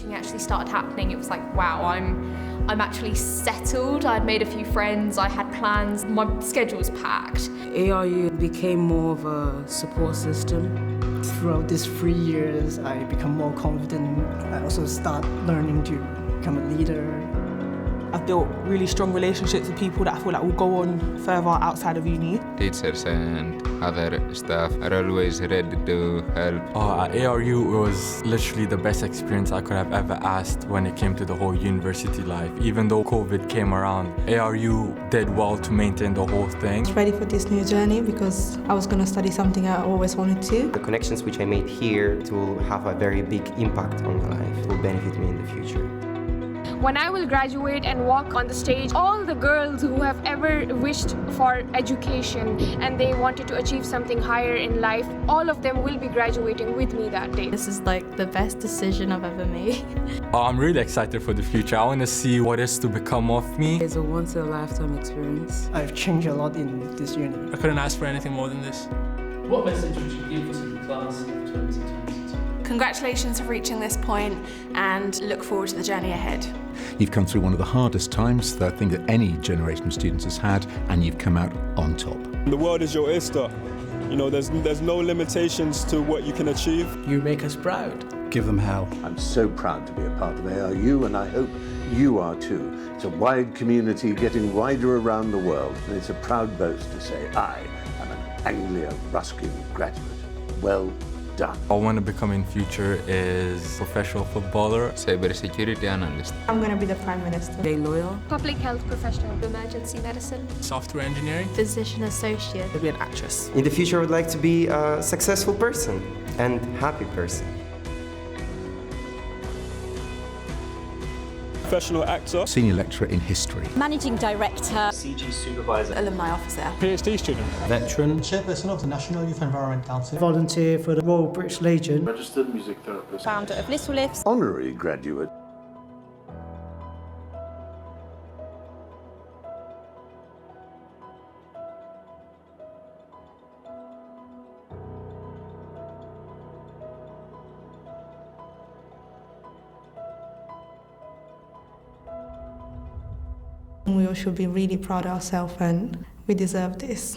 teaching actually started happening, it was like, wow, I'm actually settled. I'd made a few friends, I had plans, my schedule was packed. ARU became more of a support system. Throughout these 3 years, I become more confident. I also start learning to become a leader. I've built really strong relationships with people that I feel like will go on further outside of uni. Teachers and other staff are always ready to help. At ARU, it was literally the best experience I could have ever asked when it came to the whole university life. Even though COVID came around, ARU did well to maintain the whole thing. I was ready for this new journey because I was going to study something I always wanted to. The connections which I made here will have a very big impact on my life. It will benefit me in the future. When I will graduate and walk on the stage, all the girls who have ever wished for education and they wanted to achieve something higher in life, all of them will be graduating with me that day. This is like the best decision I've ever made. I'm really excited for the future. I want to see what is to become of me. It's a once-in-a-lifetime experience. I've changed a lot in this uni. I couldn't ask for anything more than this. What message would you give us in the class of 2022? Congratulations for reaching this point and look forward to the journey ahead. You've come through one of the hardest times that I think that any generation of students has had, and you've come out on top. The world is your oyster. You know, there's no limitations to what you can achieve. You make us proud. Give them hell. I'm so proud to be a part of ARU, and I hope you are too. It's a wide community getting wider around the world, and it's a proud boast to say I am an Anglia Ruskin graduate. Well done. I want to become in future is professional footballer, cybersecurity analyst. I'm going to be the Prime Minister. A lawyer. Public health professional. Emergency medicine. Software engineering. Physician associate. To be an actress. In the future, I would like to be a successful person and happy person. Professional actor. Senior lecturer in history. Managing director. CG supervisor. Alumni officer. PhD student. Veteran. Chairperson of the National Youth Environment Council. Volunteer for the Royal British Legion. Registered music therapist. Founder of Little Lifts. Honorary graduate. We all should be really proud of ourselves and we deserve this.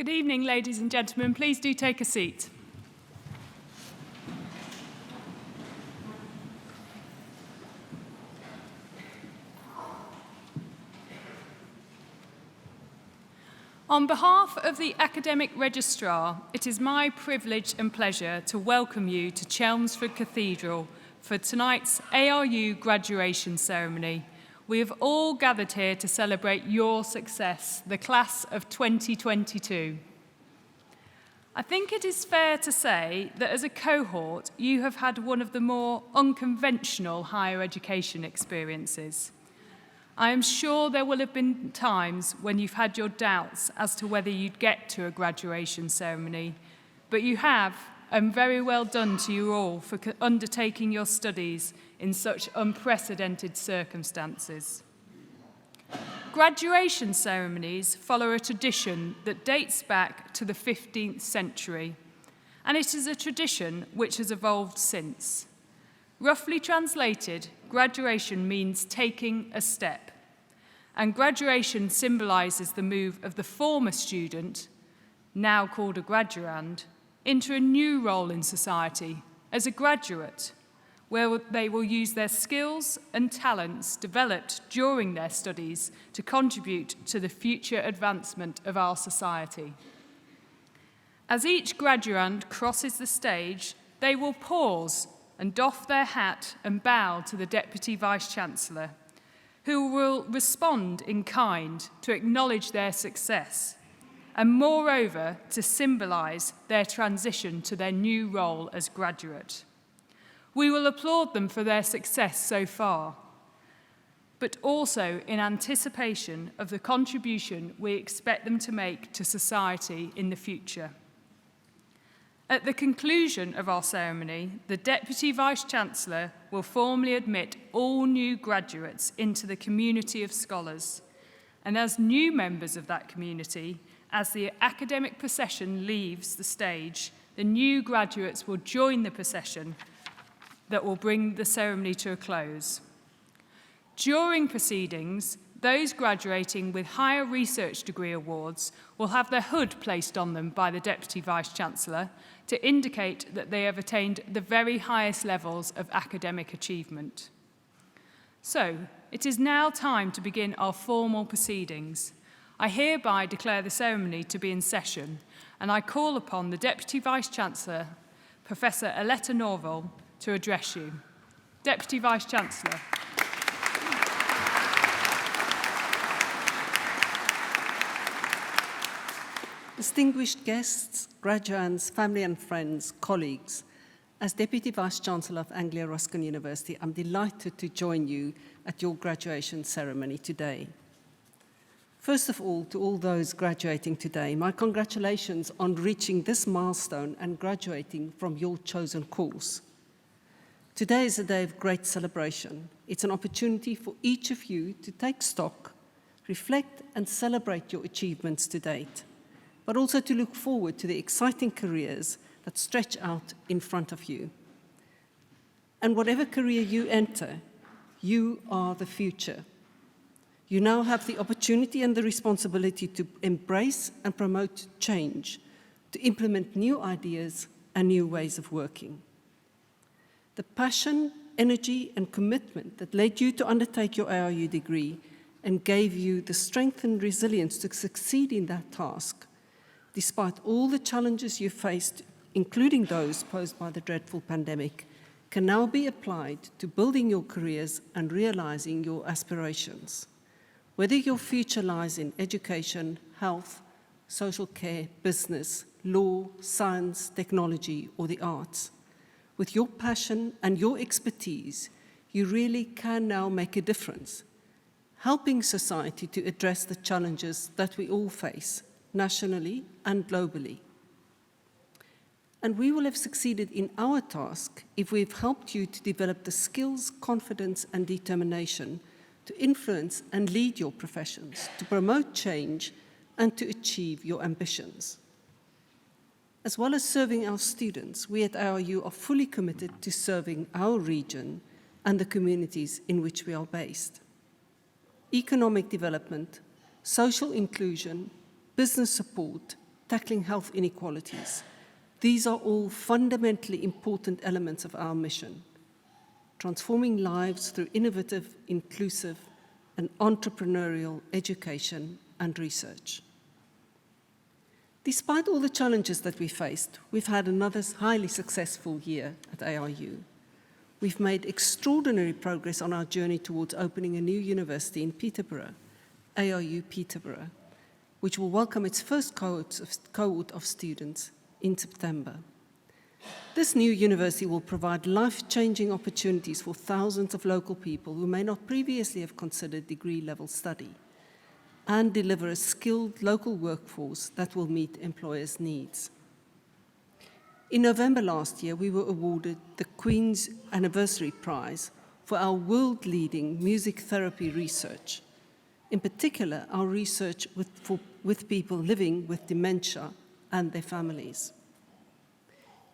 Good evening, ladies and gentlemen. Please do take a seat. On behalf of the Academic Registrar, it is my privilege and pleasure to welcome you to Chelmsford Cathedral for tonight's ARU graduation ceremony. We have all gathered here to celebrate your success, the class of 2022. I think it is fair to say that as a cohort, you have had one of the more unconventional higher education experiences. I am sure there will have been times when you've had your doubts as to whether you'd get to a graduation ceremony, but you have, and very well done to you all for undertaking your studies in such unprecedented circumstances. Graduation ceremonies follow a tradition that dates back to the 15th century, and it is a tradition which has evolved since. Roughly translated, graduation means taking a step, and graduation symbolises the move of the former student, now called a graduand, into a new role in society as a graduate, where they will use their skills and talents developed during their studies to contribute to the future advancement of our society. As each graduand crosses the stage, they will pause and doff their hat and bow to the Deputy Vice-Chancellor, who will respond in kind to acknowledge their success and moreover to symbolise their transition to their new role as graduate. We will applaud them for their success so far, but also in anticipation of the contribution we expect them to make to society in the future. At the conclusion of our ceremony, the Deputy Vice-Chancellor will formally admit all new graduates into the community of scholars, and as new members of that community, as the academic procession leaves the stage, the new graduates will join the procession that will bring the ceremony to a close. During proceedings, those graduating with higher research degree awards will have their hood placed on them by the Deputy Vice-Chancellor to indicate that they have attained the very highest levels of academic achievement. So, it is now time to begin our formal proceedings. I hereby declare the ceremony to be in session, and I call upon the Deputy Vice-Chancellor, Professor Aletta Norval, to address you. Deputy Vice-Chancellor. Distinguished guests, graduands, family and friends, colleagues, as Deputy Vice-Chancellor of Anglia Ruskin University, I'm delighted to join you at your graduation ceremony today. First of all, to all those graduating today, my congratulations on reaching this milestone and graduating from your chosen course. Today is a day of great celebration. It's an opportunity for each of you to take stock, reflect and celebrate your achievements to date, but also to look forward to the exciting careers that stretch out in front of you. And whatever career you enter, you are the future. You now have the opportunity and the responsibility to embrace and promote change, to implement new ideas and new ways of working. The passion, energy, and commitment that led you to undertake your ARU degree and gave you the strength and resilience to succeed in that task, despite all the challenges you faced, including those posed by the dreadful pandemic, can now be applied to building your careers and realizing your aspirations. Whether your future lies in education, health, social care, business, law, science, technology, or the arts, with your passion and your expertise, you really can now make a difference, helping society to address the challenges that we all face, nationally and globally. And we will have succeeded in our task if we've helped you to develop the skills, confidence, and determination to influence and lead your professions, to promote change, and to achieve your ambitions. As well as serving our students, we at ARU are fully committed to serving our region and the communities in which we are based. Economic development, social inclusion, business support, tackling health inequalities. These are all fundamentally important elements of our mission, transforming lives through innovative, inclusive, and entrepreneurial education and research. Despite all the challenges that we faced, we've had another highly successful year at ARU. We've made extraordinary progress on our journey towards opening a new university in Peterborough, ARU Peterborough, which will welcome its first cohort of students in September. This new university will provide life-changing opportunities for thousands of local people who may not previously have considered degree-level study, and deliver a skilled local workforce that will meet employers' needs. In November last year, we were awarded the Queen's Anniversary Prize for our world-leading music therapy research, in particular our research with people living with dementia and their families.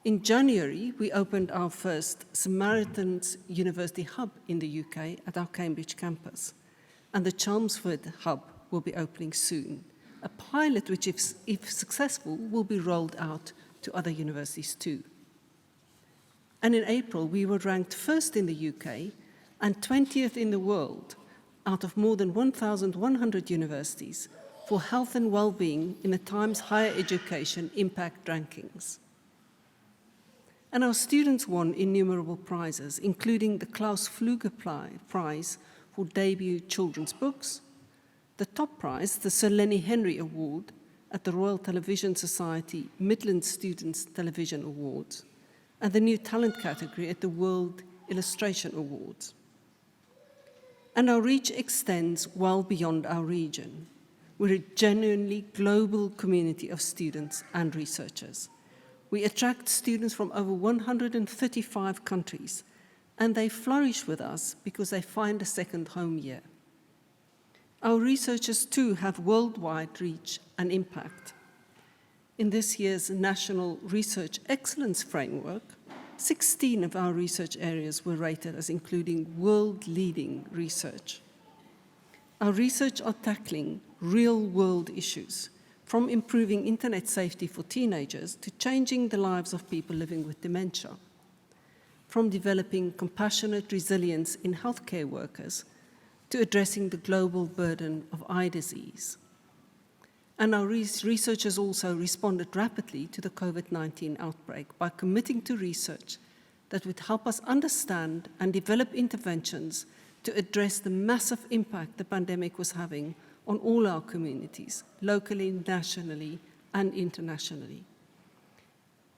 In January, we opened our first Samaritans University Hub in the UK at our Cambridge campus, and the Chelmsford Hub will be opening soon, a pilot which, if successful, will be rolled out to other universities too. And in April, we were ranked first in the UK and 20th in the world out of more than 1,100 universities for health and well-being in the Times Higher Education Impact Rankings. And our students won innumerable prizes, including the Klaus Pfluger Prize for debut children's books, the top prize, the Sir Lenny Henry Award at the Royal Television Society Midland Students Television Awards, and the new talent category at the World Illustration Awards. And our reach extends well beyond our region. We're a genuinely global community of students and researchers. We attract students from over 135 countries, and they flourish with us because they find a second home here. Our researchers too have worldwide reach and impact. In this year's National Research Excellence Framework, 16 of our research areas were rated as including world-leading research. Our research are tackling real-world issues, from improving internet safety for teenagers to changing the lives of people living with dementia, from developing compassionate resilience in healthcare workers to addressing the global burden of eye disease. And our researchers also responded rapidly to the COVID-19 outbreak by committing to research that would help us understand and develop interventions to address the massive impact the pandemic was having on all our communities, locally, nationally, and internationally.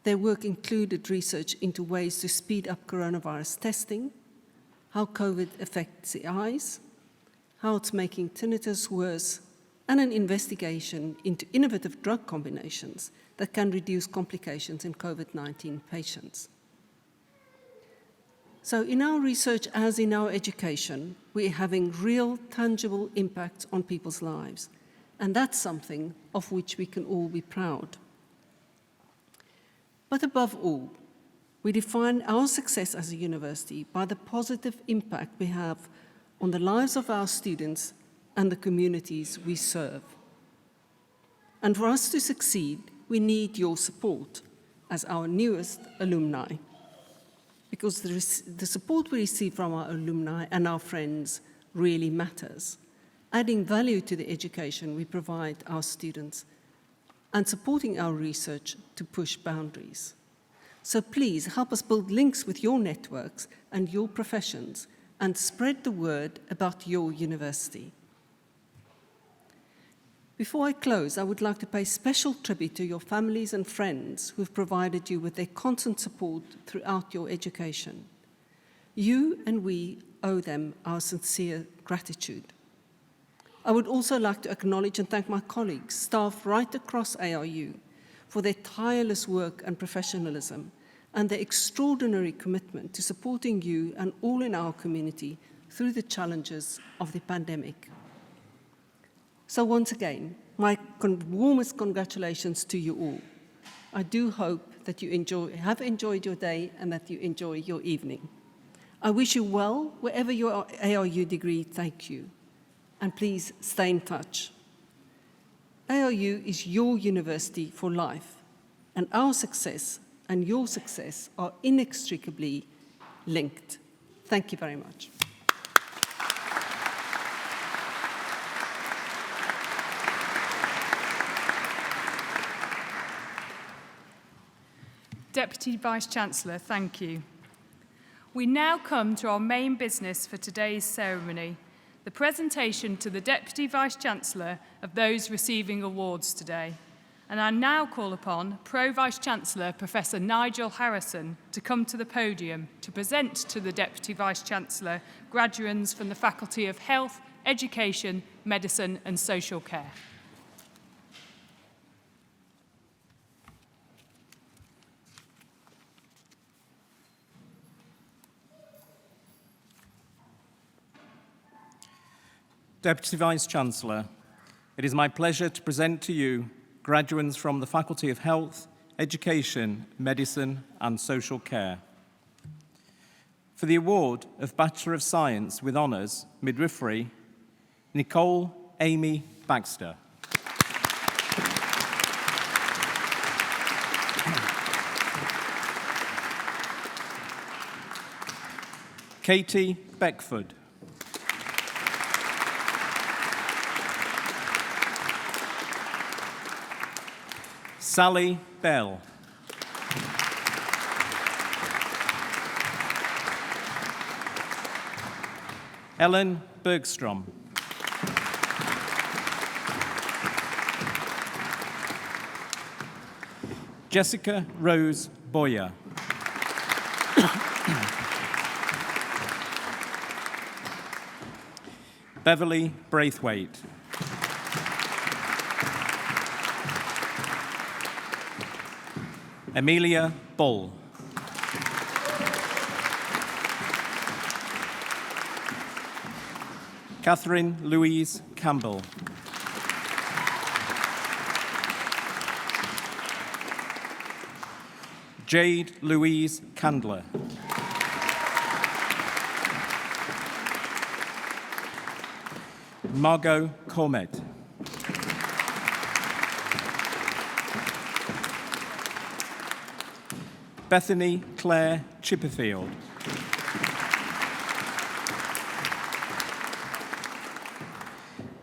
Their work included research into ways to speed up coronavirus testing, how COVID affects the eyes, how it's making tinnitus worse, and an investigation into innovative drug combinations that can reduce complications in COVID-19 patients. So in our research, as in our education, we're having real, tangible impacts on people's lives, and that's something of which we can all be proud. But above all, we define our success as a university by the positive impact we have on the lives of our students and the communities we serve. And for us to succeed, we need your support as our newest alumni, because the support we receive from our alumni and our friends really matters, adding value to the education we provide our students and supporting our research to push boundaries. So please help us build links with your networks and your professions and spread the word about your university. Before I close, I would like to pay special tribute to your families and friends who've provided you with their constant support throughout your education. You and we owe them our sincere gratitude. I would also like to acknowledge and thank my colleagues, staff right across ARU, for their tireless work and professionalism and their extraordinary commitment to supporting you and all in our community through the challenges of the pandemic. So once again, my warmest congratulations to you all. I do hope that you have enjoyed your day and that you enjoy your evening. I wish you well wherever your ARU degree takes you, and please stay in touch. ARU is your university for life, and our success and your success are inextricably linked. Thank you very much. Deputy Vice-Chancellor, thank you. We now come to our main business for today's ceremony, the presentation to the Deputy Vice-Chancellor of those receiving awards today. And I now call upon Pro Vice-Chancellor Professor Nigel Harrison to come to the podium to present to the Deputy Vice-Chancellor graduands from the Faculty of Health, Education, Medicine and Social Care. Deputy Vice-Chancellor, it is my pleasure to present to you graduates from the Faculty of Health, Education, Medicine and Social Care. For the award of Bachelor of Science with Honours, Midwifery, Nicole Amy Baxter. Katie Beckford. Sally Bell. Ellen Bergstrom. Jessica Rose Boyer. Beverly Braithwaite. Amelia Bull. Catherine Louise Campbell. Jade Louise Candler. Margot Cormet. Bethany Claire Chipperfield.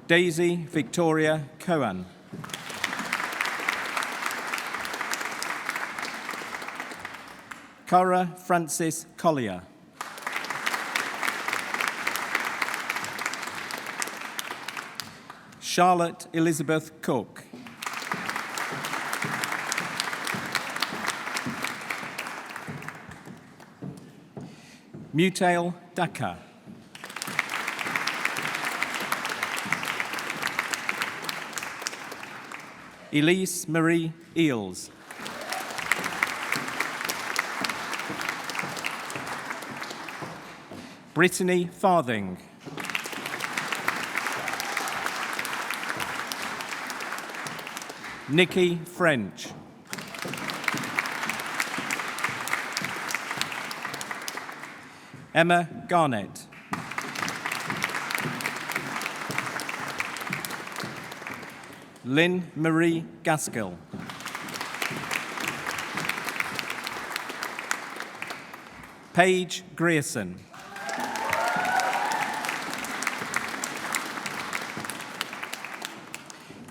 Daisy Victoria Cohen. Cara Francis Collier. Charlotte Elizabeth Cook. Mutail Daka. Elise Marie Eels. Brittany Farthing. Nikki French. Emma Garnett. Lynn Marie Gaskill. Paige Grierson.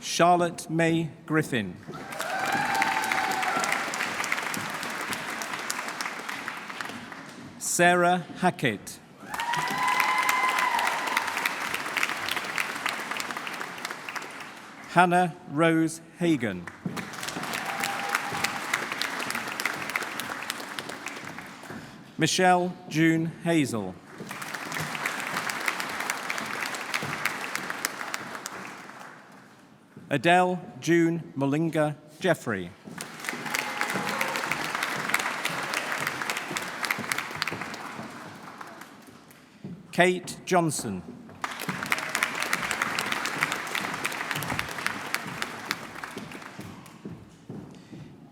Charlotte May Griffin. Sarah Hackett. Hannah Rose Hagan. Michelle June Hazel. Adele June Malinga Jeffrey. Kate Johnson.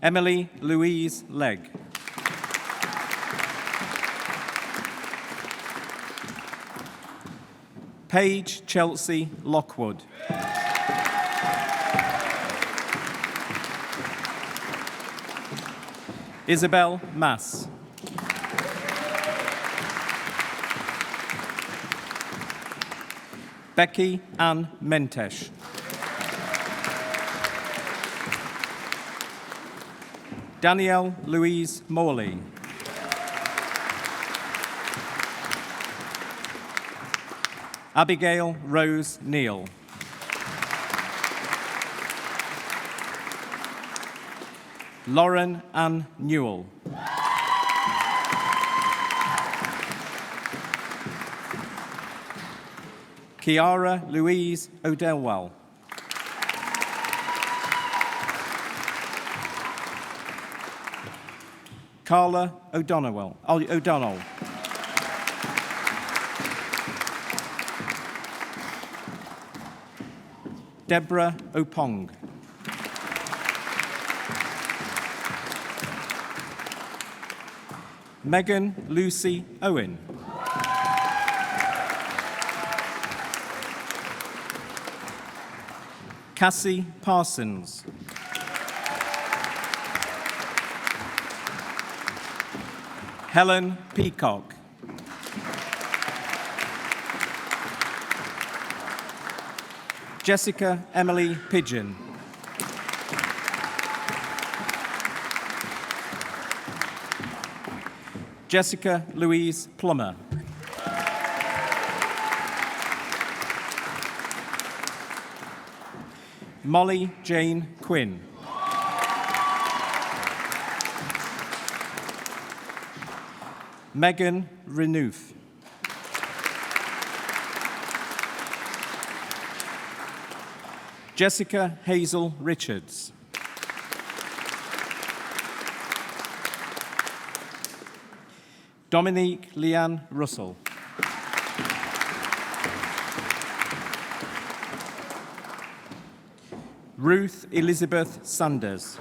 Emily Louise Legg. Paige Chelsea Lockwood. Isabel Mass. Becky Ann Mentesh. Danielle Louise Morley. Abigail Rose Neal. Lauren Ann Newell. Kiara Louise O'Delwell. Carla O'Donnell. Deborah Opong. Megan Lucy Owen. Cassie Parsons. Helen Peacock. Jessica Emily Pigeon. Jessica Louise Plummer. Molly Jane Quinn. Megan Renouf. Jessica Hazel Richards. Dominique Leanne Russell. Ruth Elizabeth Sanders.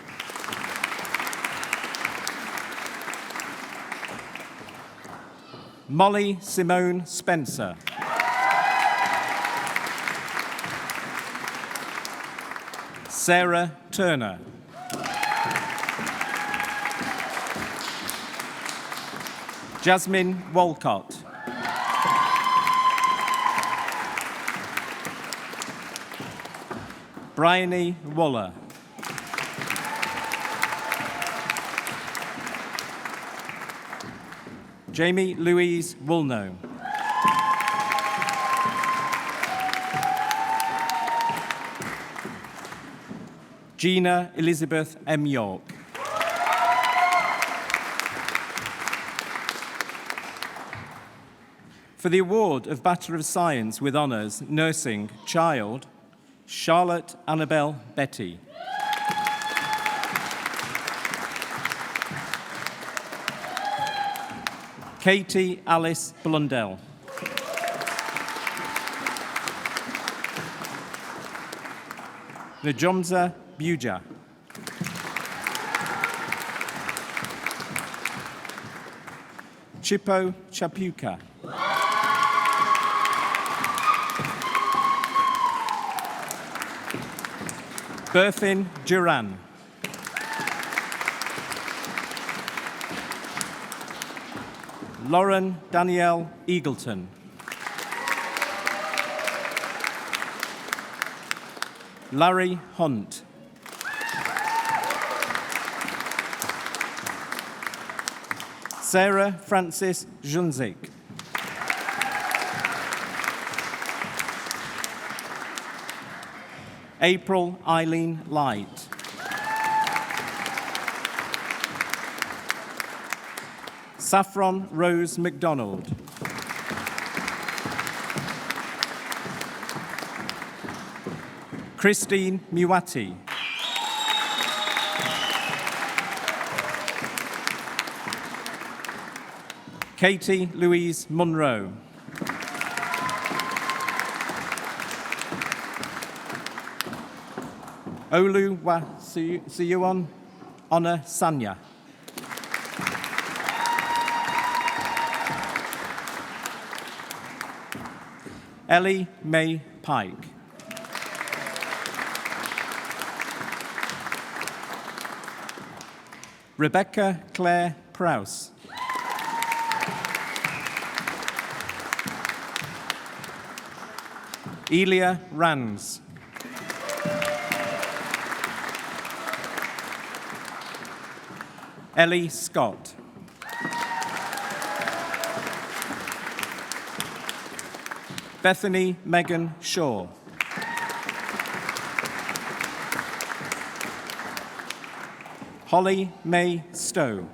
Molly Simone Spencer. Sarah Turner. Jasmine Walcott. Bryony Waller. Jamie Louise Woolnow. Gina Elizabeth M. York. For the award of Bachelor of Science with Honours, Nursing, Child, Charlotte Annabelle Betty. Katie Alice Blundell. Najomza Buja. Chipo Chapuka. Berthin Duran. Lauren Danielle Eagleton. Larry Hunt. Sarah Francis Junzik. April Eileen Light. Saffron Rose McDonald. Christine Muwati. Katie Louise Munro. Olu Siyuan Honor Sanya. Ellie May Pike. Rebecca Claire Prowse. Elia Rands. Ellie Scott. Bethany Megan Shaw. Holly May Stowe.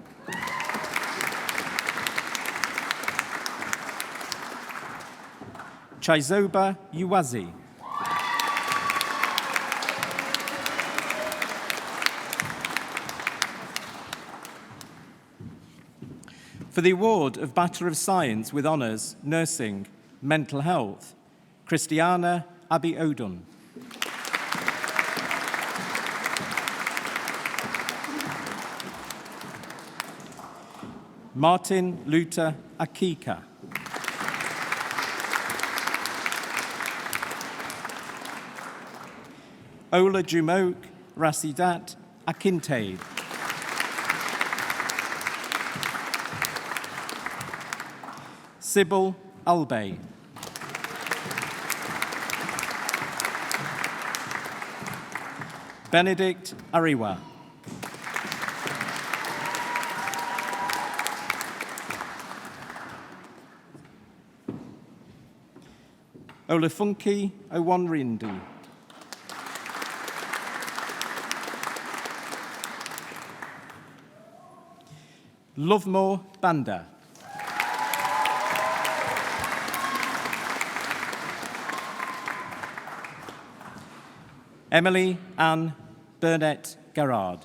Chizoba Uwazi. For the award of Bachelor of Science with Honours, Nursing, Mental Health, Christiana Abi Odun. Martin Luther Akika. Ola Jumoke Rasidat Akintade. Sybil Albay. Benedict Ariwa. Olafunki Owanrindu. Lovemore Banda. Emily Ann Burnett Garrard.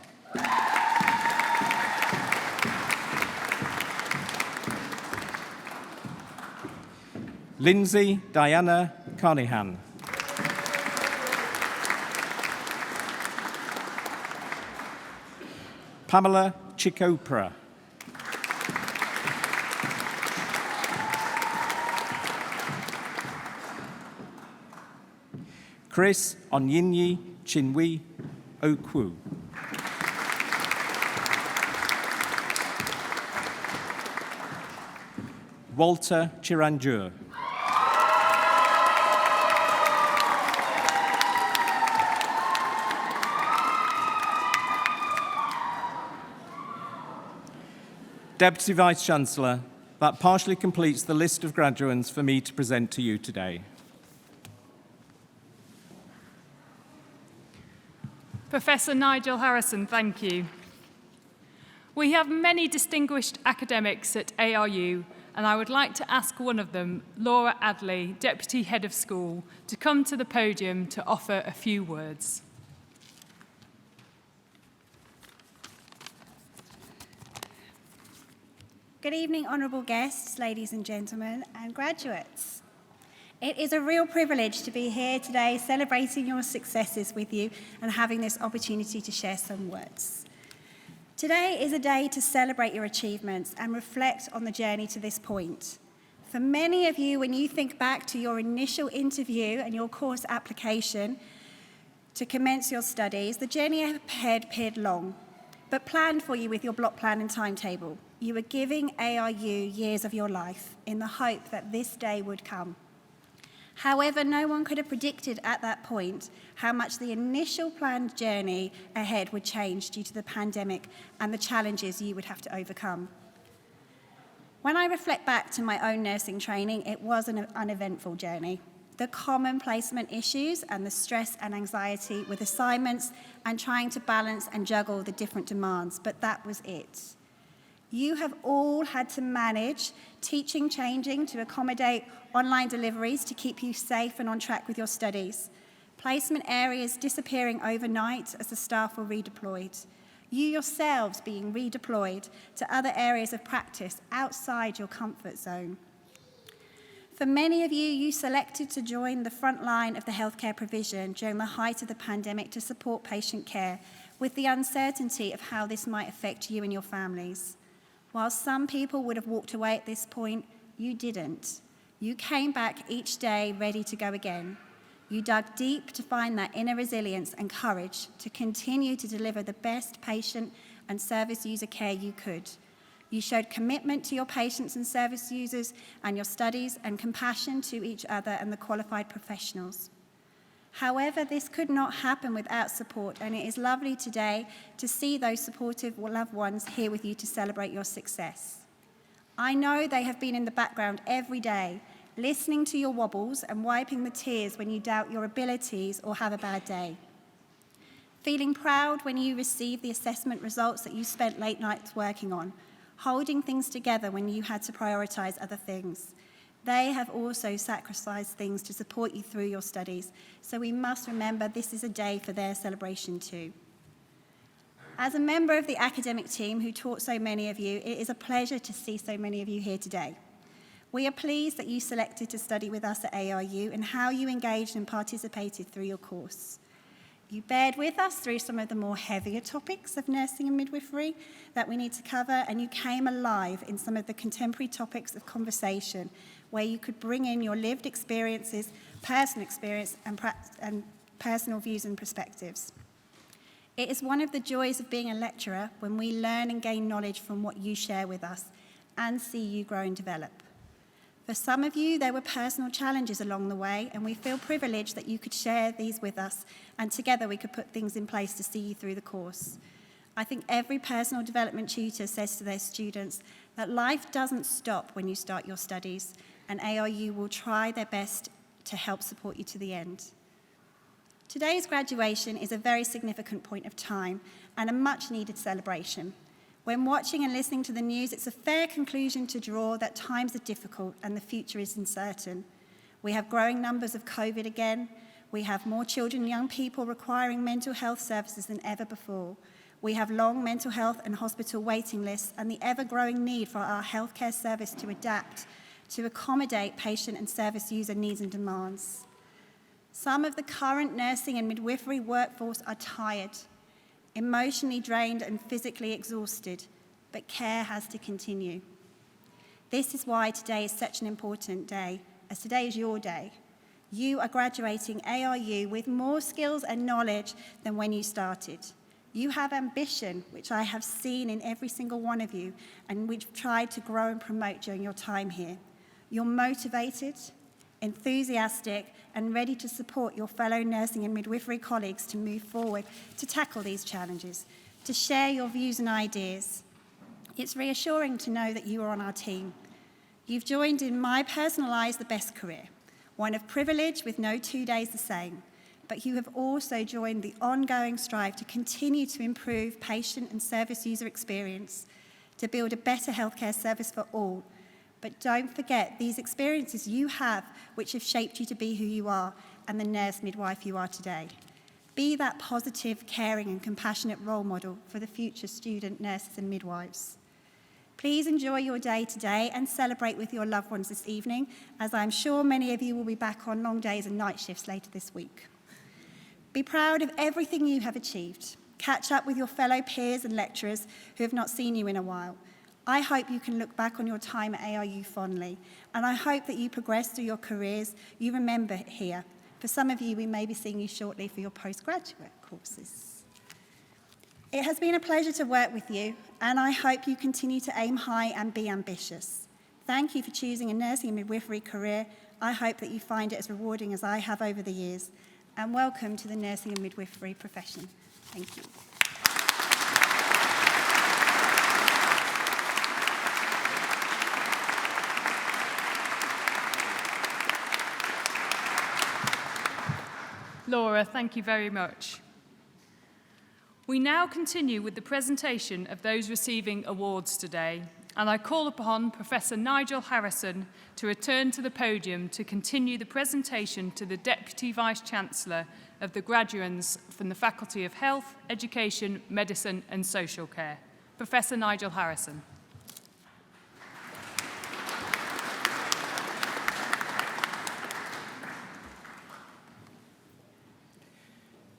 Lindsay Diana Carnahan. Pamela Chikopra. Chris Onyinyi Chinwe Okwu. Walter Chiranjur. Deputy Vice-Chancellor, that partially completes the list of graduands for me to present to you today. Professor Nigel Harrison, thank you. We have many distinguished academics at ARU, and I would like to ask one of them, Laura Adley, Deputy Head of School, to come to the podium to offer a few words. Good evening, honourable guests, ladies and gentlemen, and graduates. It is a real privilege to be here today celebrating your successes with you and having this opportunity to share some words. Today is a day to celebrate your achievements and reflect on the journey to this point. For many of you, when you think back to your initial interview and your course application to commence your studies, the journey ahead appeared long, but planned for you with your block plan and timetable. You were giving ARU years of your life in the hope that this day would come. However, no one could have predicted at that point how much the initial planned journey ahead would change due to the pandemic and the challenges you would have to overcome. When I reflect back to my own nursing training, it was an uneventful journey. The common placement issues and the stress and anxiety with assignments and trying to balance and juggle the different demands, but that was it. You have all had to manage teaching changing to accommodate online deliveries to keep you safe and on track with your studies. Placement areas disappearing overnight as the staff were redeployed. You yourselves being redeployed to other areas of practice outside your comfort zone. For many of you, you selected to join the front line of the healthcare provision during the height of the pandemic to support patient care, with the uncertainty of how this might affect you and your families. While some people would have walked away at this point, you didn't. You came back each day ready to go again. You dug deep to find that inner resilience and courage to continue to deliver the best patient and service user care you could. You showed commitment to your patients and service users and your studies, and compassion to each other and the qualified professionals. However, this could not happen without support, and it is lovely today to see those supportive loved ones here with you to celebrate your success. I know they have been in the background every day, listening to your wobbles and wiping the tears when you doubt your abilities or have a bad day. Feeling proud when you receive the assessment results that you spent late nights working on, holding things together when you had to prioritise other things. They have also sacrificed things to support you through your studies, so we must remember this is a day for their celebration too. As a member of the academic team who taught so many of you, it is a pleasure to see so many of you here today. We are pleased that you selected to study with us at ARU and how you engaged and participated through your course. You bared with us through some of the more heavier topics of nursing and midwifery that we need to cover, and you came alive in some of the contemporary topics of conversation where you could bring in your lived experiences, personal experience, and personal views and perspectives. It is one of the joys of being a lecturer when we learn and gain knowledge from what you share with us and see you grow and develop. For some of you, there were personal challenges along the way, and we feel privileged that you could share these with us, and together we could put things in place to see you through the course. I think every personal development tutor says to their students that life doesn't stop when you start your studies, and ARU will try their best to help support you to the end. Today's graduation is a very significant point of time and a much-needed celebration. When watching and listening to the news, it's a fair conclusion to draw that times are difficult and the future is uncertain. We have growing numbers of COVID again. We have more children and young people requiring mental health services than ever before. We have long mental health and hospital waiting lists and the ever-growing need for our healthcare service to adapt to accommodate patient and service user needs and demands. Some of the current nursing and midwifery workforce are tired, emotionally drained and physically exhausted, but care has to continue. This is why today is such an important day, as today is your day. You are graduating ARU with more skills and knowledge than when you started. You have ambition, which I have seen in every single one of you, and which I've tried to grow and promote during your time here. You're motivated, enthusiastic, and ready to support your fellow nursing and midwifery colleagues to move forward, to tackle these challenges, to share your views and ideas. It's reassuring to know that you are on our team. You've joined in my personal eyes the best career, one of privilege with no 2 days the same, but you have also joined the ongoing strive to continue to improve patient and service user experience, to build a better healthcare service for all. But don't forget these experiences you have, which have shaped you to be who you are and the nurse midwife you are today. Be that positive, caring and compassionate role model for the future student nurses and midwives. Please enjoy your day today and celebrate with your loved ones this evening, as I'm sure many of you will be back on long days and night shifts later this week. Be proud of everything you have achieved. Catch up with your fellow peers and lecturers who have not seen you in a while. I hope you can look back on your time at ARU fondly, and I hope that you progress through your careers you remember here. For some of you, we may be seeing you shortly for your postgraduate courses. It has been a pleasure to work with you, and I hope you continue to aim high and be ambitious. Thank you for choosing a nursing and midwifery career. I hope that you find it as rewarding as I have over the years, and welcome to the nursing and midwifery profession. Thank you. Laura, thank you very much. We now continue with the presentation of those receiving awards today, and I call upon Professor Nigel Harrison to return to the podium to continue the presentation to the Deputy Vice-Chancellor of the graduates from the Faculty of Health, Education, Medicine and Social Care. Professor Nigel Harrison.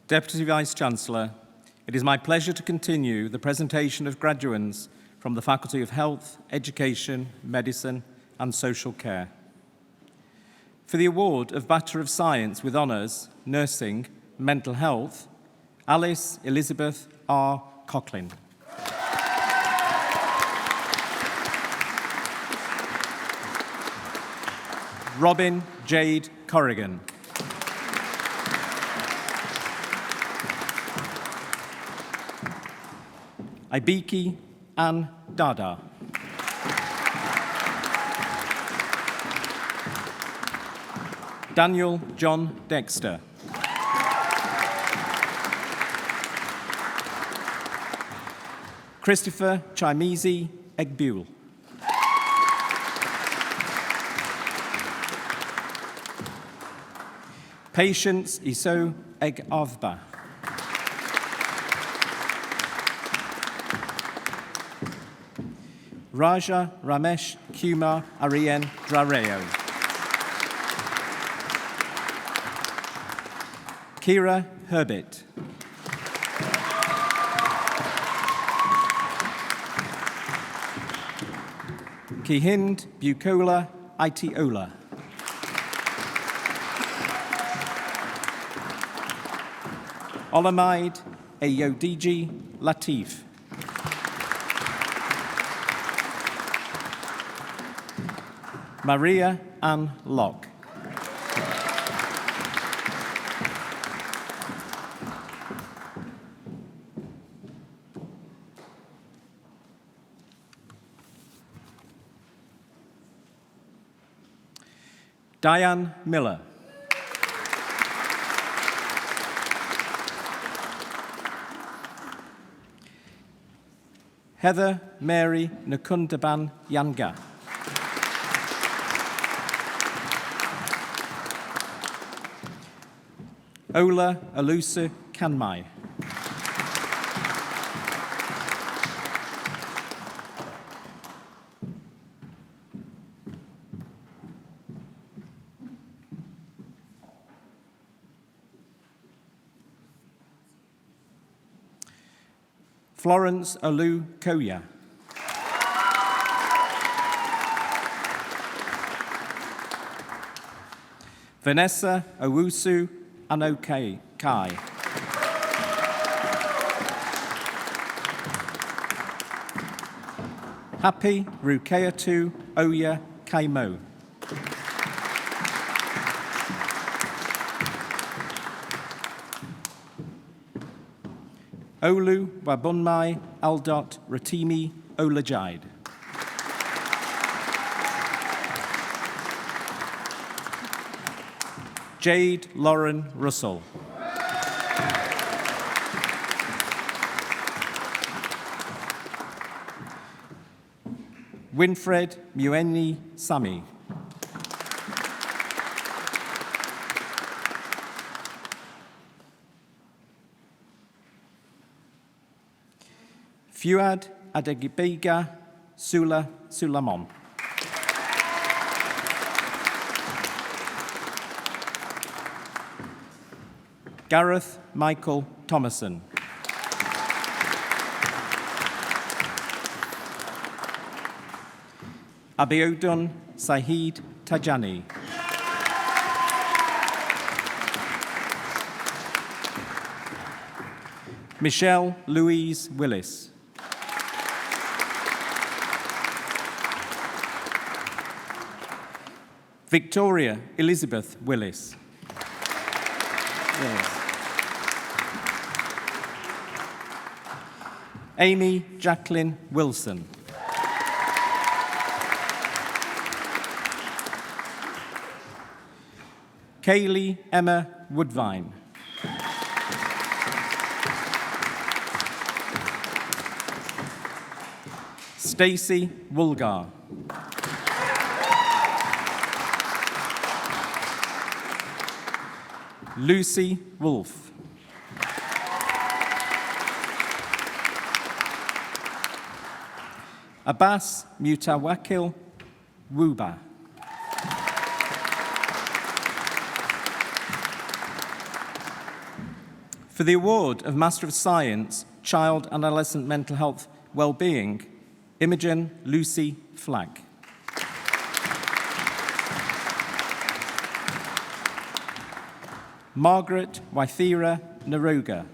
Deputy Vice-Chancellor, it is my pleasure to continue the presentation of graduands from the Faculty of Health, Education, Medicine and Social Care. For the award of Bachelor of Science with Honours, Nursing, Mental Health, Alice Elizabeth R. Coughlin. Robin Jade Corrigan. Ibiki Ann Dada. Daniel John Dexter. Christopher Chimezi Egbule. Patience Iso Egavba. Raja Ramesh Kumar Arien Drareo. Kira Herbert. Kihind Bukola Itiola. Olamide Ayodiji Latif. Maria Ann Locke. Diane Miller. Heather Mary Nakundaban Yanga. Ola Alusa Kanmai. Florence Alu Koya. Vanessa Owusu Anokai Kai. Happy Rukeatu Oya Kaimo. Olu Wabunmai Aldot Ratimi Olajide. Jade Lauren Russell. Winfred Mueni Sami. Fuad Adegibega Sula Sulamon. Gareth Michael Thomason. Abiodun Sahid Tajani. Michelle Louise Willis. Victoria Elizabeth Willis. Yes. Amy Jacqueline Wilson. Kaylee Emma Woodvine. Stacey Woolgar. Lucy Wolfe. Abbas Mutawakil Wuba. For the award of Master of Science, Child and Adolescent Mental Health Wellbeing, Imogen Lucy Flagg. Margaret Waithira Naroga.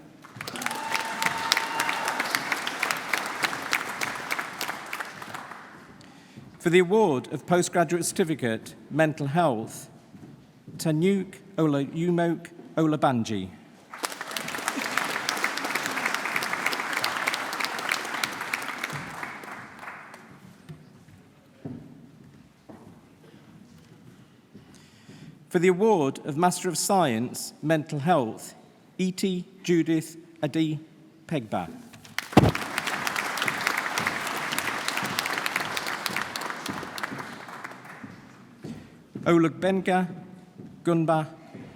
For the award of Postgraduate Certificate, Mental Health, Tanyuk Olayumok Olabanji. For the award of Master of Science, Mental Health, E.T. Judith Adi Pegba. Olugbenga Gunba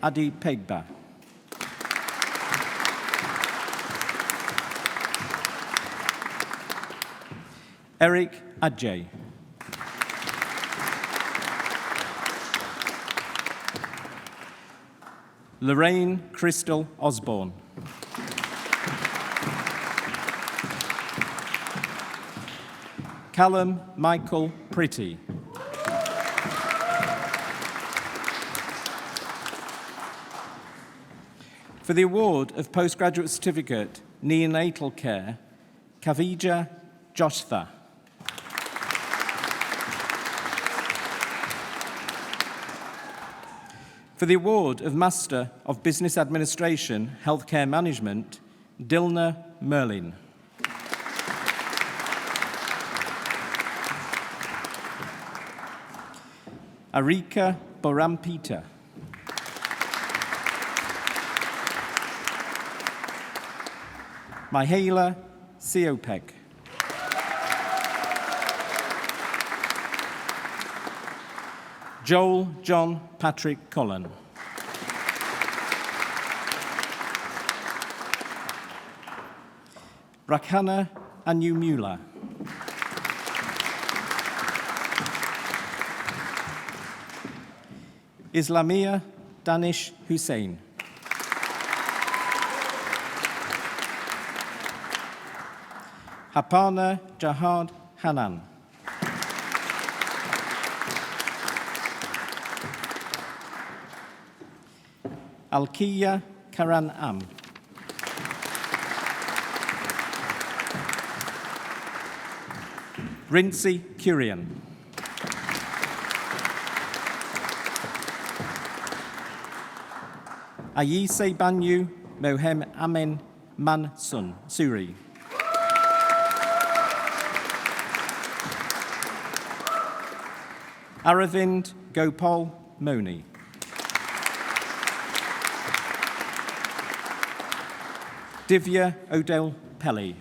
Adi Pegba. Eric Adjei. Lorraine Crystal Osborne. Callum Michael Pretty. For the award of Postgraduate Certificate, Neonatal Care, Kavija Jostha. For the award of Master of Business Administration, Healthcare Management, Dilna Merlin. Arika Borampita. Mihaela Siopek. Joel John Patrick Cullen. Rakhana Anumula. Islamia Danish Hussein. Hapana Jahad Hanan. Alkiya Karan Am. Rincy Kurian. Ayise Banyu Mohem Amen Mansun Suri. Aravind Gopal Moni. Divya Odell Pelly.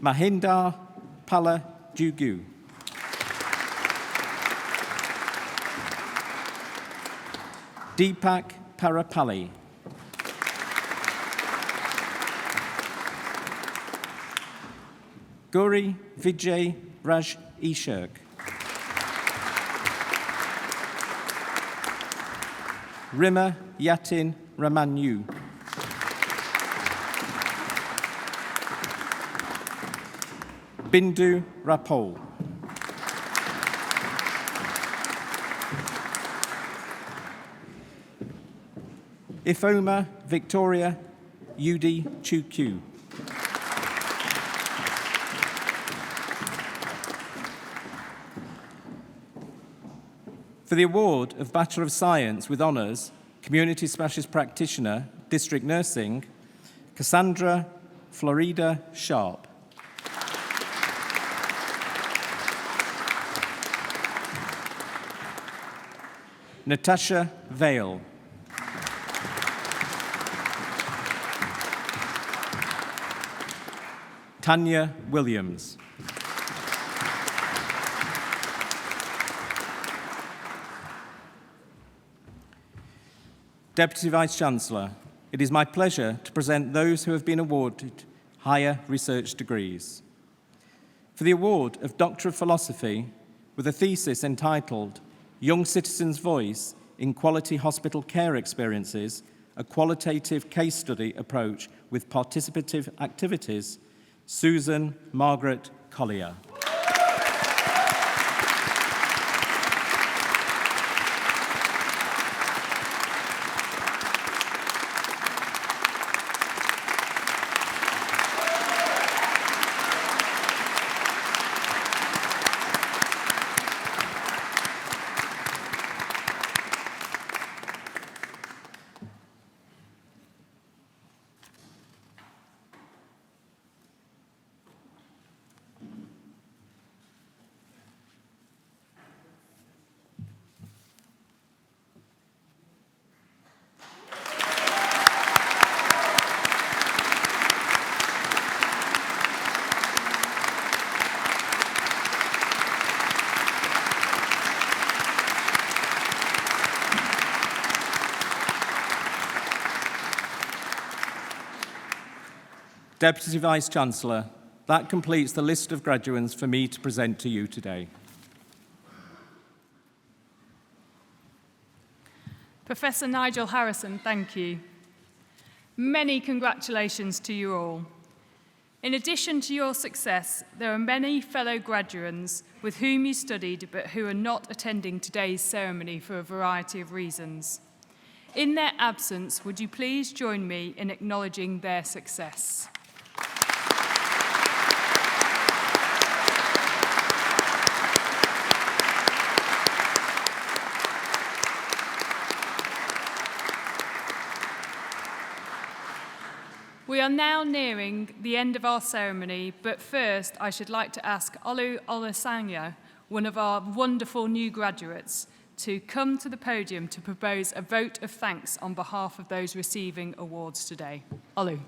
Mahinda Pala Jugu. Deepak Parapalli. Gauri Vijay Raj Ishak. Rima Yatin Ramanyu. Bindu Rapol. Ifoma Victoria Udi Chukwu. For the award of Bachelor of Science with Honours, Community Specialist Practitioner, District Nursing, Cassandra Florida Sharp. Natasha Vale. Tanya Williams. Deputy Vice-Chancellor, it is my pleasure to present those who have been awarded higher research degrees. For the award of Doctor of Philosophy with a thesis entitled Young Citizens' Voice in Quality Hospital Care Experiences, a Qualitative Case Study Approach with Participative Activities, Susan Margaret Collier. Deputy Vice-Chancellor, that completes the list of graduands for me to present to you today. Professor Nigel Harrison, thank you. Many congratulations to you all. In addition to your success, there are many fellow graduands with whom you studied but who are not attending today's ceremony for a variety of reasons. In their absence, would you please join me in acknowledging their success? We are now nearing the end of our ceremony, but first I should like to ask Olu Olasanya, one of our wonderful new graduates, to come to the podium to propose a vote of thanks on behalf of those receiving awards today. Olu.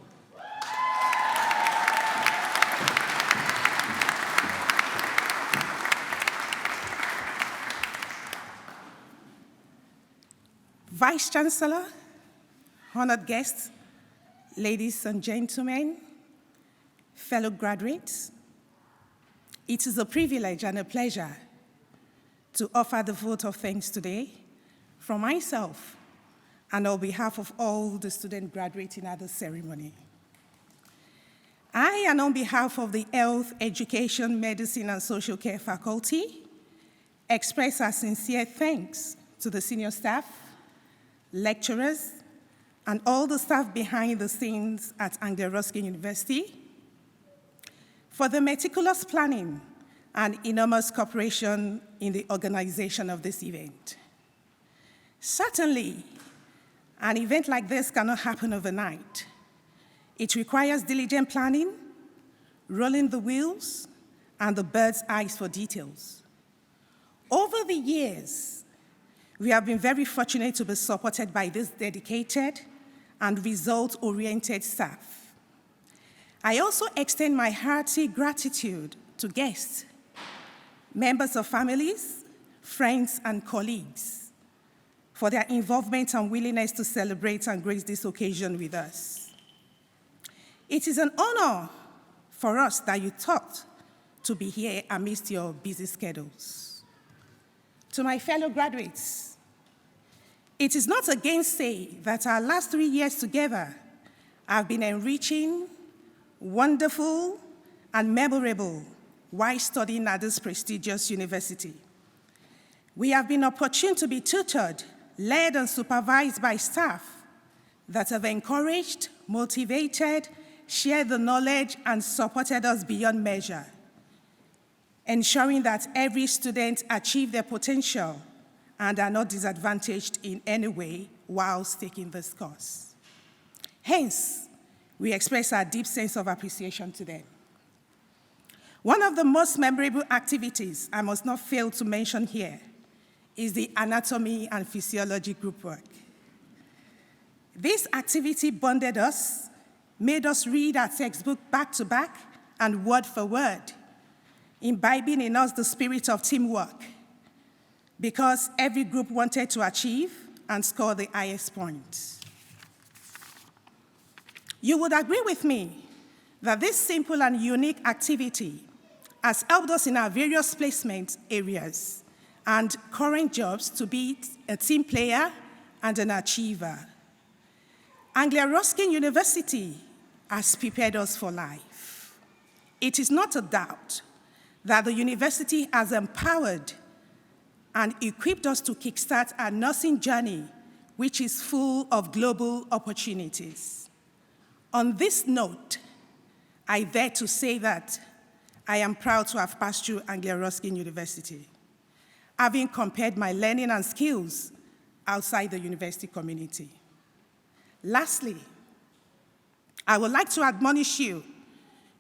Vice-Chancellor, honored guests, ladies and gentlemen, fellow graduates, it is a privilege and a pleasure to offer the vote of thanks today from myself and on behalf of all the students graduating at the ceremony. I, and on behalf of the Health, Education, Medicine, and Social Care faculty, express our sincere thanks to the senior staff, lecturers, and all the staff behind the scenes at Anglia Ruskin University for the meticulous planning and enormous cooperation in the organization of this event. Certainly, an event like this cannot happen overnight. It requires diligent planning, rolling the wheels, and the bird's eyes for details. Over the years, we have been very fortunate to be supported by this dedicated and result-oriented staff. I also extend my hearty gratitude to guests, members of families, friends, and colleagues for their involvement and willingness to celebrate and grace this occasion with us. It is an honor for us that you thought to be here amidst your busy schedules. To my fellow graduates, it is not a gainsay that our last 3 years together have been enriching, wonderful, and memorable while studying at this prestigious university. We have been opportune to be tutored, led, and supervised by staff that have encouraged, motivated, shared the knowledge, and supported us beyond measure, ensuring that every student achieve their potential and are not disadvantaged in any way whilst taking this course. Hence, we express our deep sense of appreciation to them. One of the most memorable activities I must not fail to mention here is the anatomy and physiology group work. This activity bonded us, made us read our textbook back to back and word for word, imbibing in us the spirit of teamwork, because every group wanted to achieve and score the highest points. You would agree with me that this simple and unique activity has helped us in our various placement areas and current jobs to be a team player and an achiever. Anglia Ruskin University has prepared us for life. It is not a doubt that the university has empowered and equipped us to kickstart our nursing journey, which is full of global opportunities. On this note, I dare to say that I am proud to have passed through Anglia Ruskin University, having compared my learning and skills outside the university community. Lastly, I would like to admonish you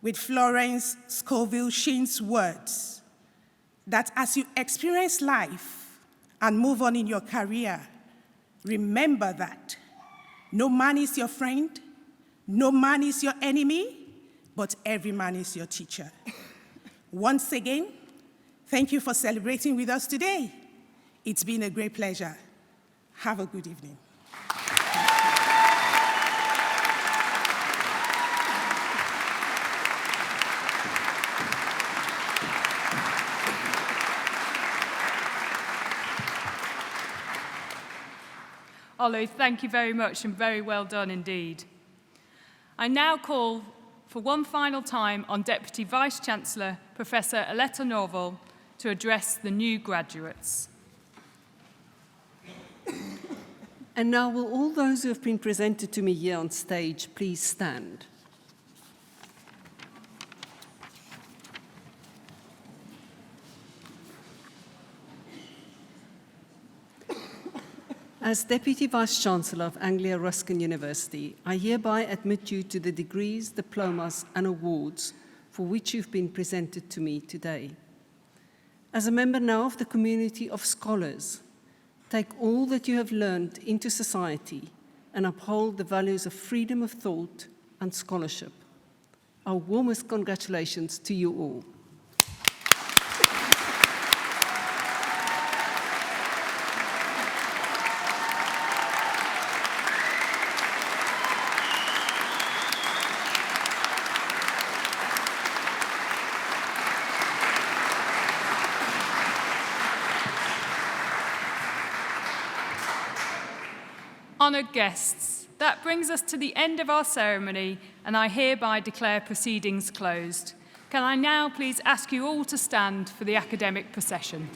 with Florence Scovel Sheen's words that as you experience life and move on in your career, remember that no man is your friend, no man is your enemy, but every man is your teacher. Once again, thank you for celebrating with us today. It's been a great pleasure. Have a good evening. follow. Thank you very much and very well done indeed. I now call for one final time on Deputy Vice-Chancellor Professor Aletta Norval to address the new graduates. And now will all those who have been presented to me here on stage please stand. As Deputy Vice-Chancellor of Anglia Ruskin University, I hereby admit you to the degrees, diplomas and awards for which you've been presented to me today. As a member now of the community of scholars, take all that you have learned into society and uphold the values of freedom of thought and scholarship. Our warmest congratulations to you all. Honoured guests, that brings us to the end of our ceremony, and I hereby declare proceedings closed. Can I now please ask you all to stand for the academic procession?